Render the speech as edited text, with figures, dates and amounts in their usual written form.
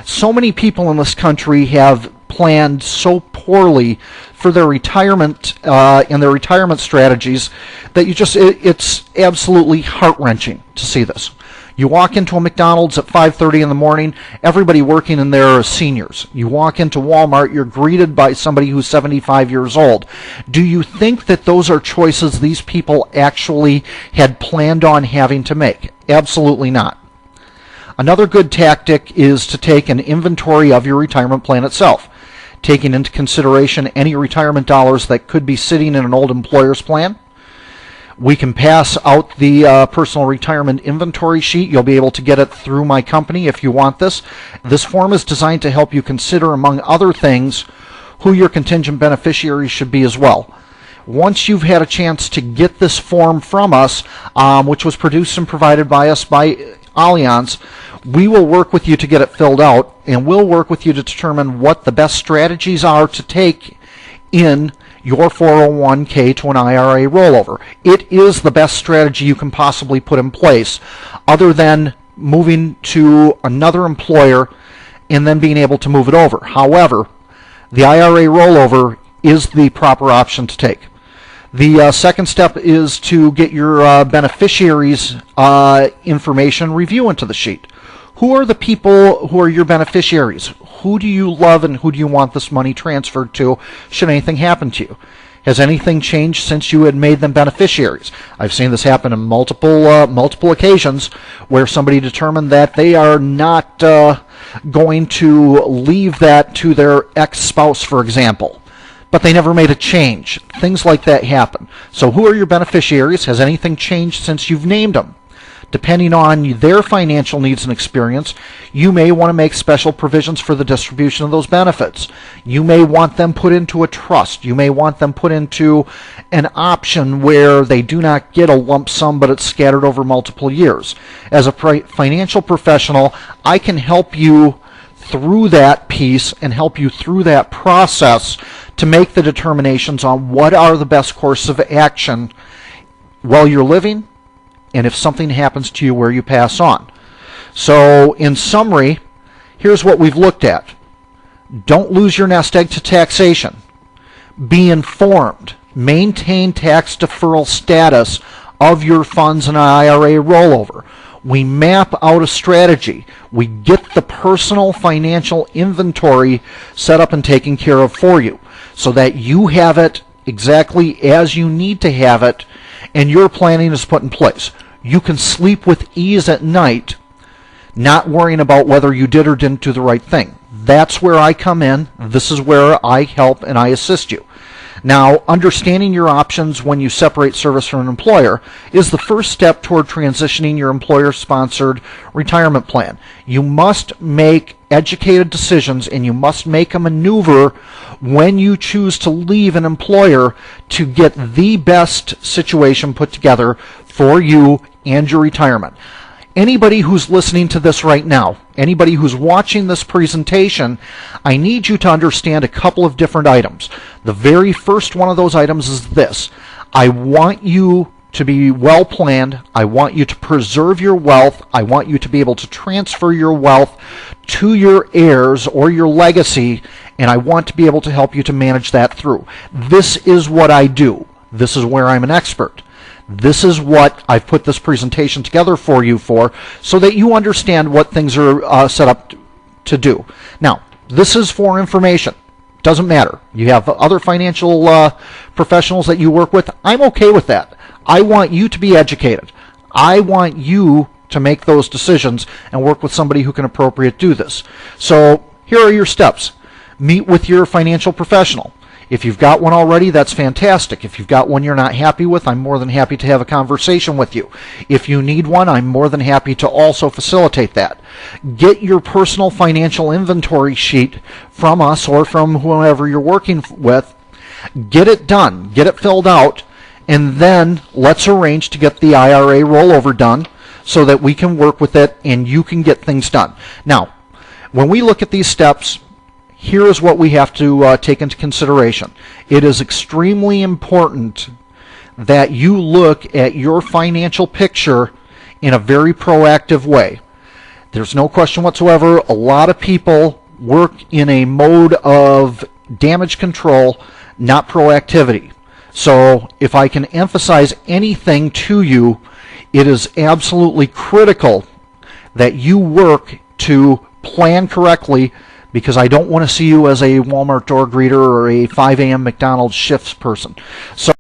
So many people in this country have planned so poorly for their retirement and their retirement strategies that it's absolutely heart-wrenching to see this. You walk into a McDonald's at 5:30 in the morning, everybody working in there are seniors. You walk into Walmart, you're greeted by somebody who's 75 years old. Do you think that those are choices these people actually had planned on having to make? Absolutely not. Another good tactic is to take an inventory of your retirement plan itself, taking into consideration any retirement dollars that could be sitting in an old employer's plan. We can pass out the personal retirement inventory sheet. You'll be able to get it through my company if you want this. This form is designed to help you consider, among other things, who your contingent beneficiaries should be as well. Once you've had a chance to get this form from us, which was produced and provided by us by Allianz, we will work with you to get it filled out, and we'll work with you to determine what the best strategies are to take in your 401k to an IRA rollover. It is the best strategy you can possibly put in place, other than moving to another employer and then being able to move it over. However, the IRA rollover is the proper option to take. The second step is to get your beneficiaries' information review into the sheet. Who are the people who are your beneficiaries? Who do you love and who do you want this money transferred to should anything happen to you? Has anything changed since you had made them beneficiaries? I've seen this happen on multiple occasions where somebody determined that they are not going to leave that to their ex-spouse, for example, but they never made a change. Things like that happen. So who are your beneficiaries? Has anything changed since you've named them? Depending on their financial needs and experience, you may want to make special provisions for the distribution of those benefits. You may want them put into a trust. You may want them put into an option where they do not get a lump sum, but it's scattered over multiple years. As a financial professional, I can help you through that piece and help you through that process to make the determinations on what are the best courses of action while you're living, and if something happens to you where you pass on. So, in summary, here's what we've looked at. Don't lose your nest egg to taxation. Be informed. Maintain tax deferral status of your funds in an IRA rollover. We map out a strategy. We get the personal financial inventory set up and taken care of for you so that you have it exactly as you need to have it and your planning is put in place. You can sleep with ease at night, not worrying about whether you did or didn't do the right thing. That's where I come in. This is where I help and I assist you. Now, understanding your options when you separate service from an employer is the first step toward transitioning your employer-sponsored retirement plan. You must make educated decisions and you must make a maneuver when you choose to leave an employer to get the best situation put together for you and your retirement. Anybody who's listening to this right now, anybody who's watching this presentation, I need you to understand a couple of different items. The very first one of those items is this. I want you to be well planned. I want you to preserve your wealth. I want you to be able to transfer your wealth to your heirs or your legacy, and I want to be able to help you to manage that through. This is what I do. This is where I'm an expert. This is what I've put this presentation together for you for, so that you understand what things are set up to do. Now, this is for information. Doesn't matter. You have other financial professionals that you work with. I'm okay with that. I want you to be educated. I want you to make those decisions and work with somebody who can appropriately do this. So here are your steps. Meet with your financial professional. If you've got one already, that's fantastic. If you've got one you're not happy with, I'm more than happy to have a conversation with you. If you need one, I'm more than happy to also facilitate that. Get your personal financial inventory sheet from us or from whoever you're working with. Get it done. Get it filled out. And then let's arrange to get the IRA rollover done so that we can work with it and you can get things done. Now, when we look at these steps, here is what we have to take into consideration. It is extremely important that you look at your financial picture in a very proactive way. There's no question whatsoever. A lot of people work in a mode of damage control, not proactivity. So if I can emphasize anything to you, it is absolutely critical that you work to plan correctly, because I don't want to see you as a Walmart door greeter or a 5 a.m. McDonald's shifts person. So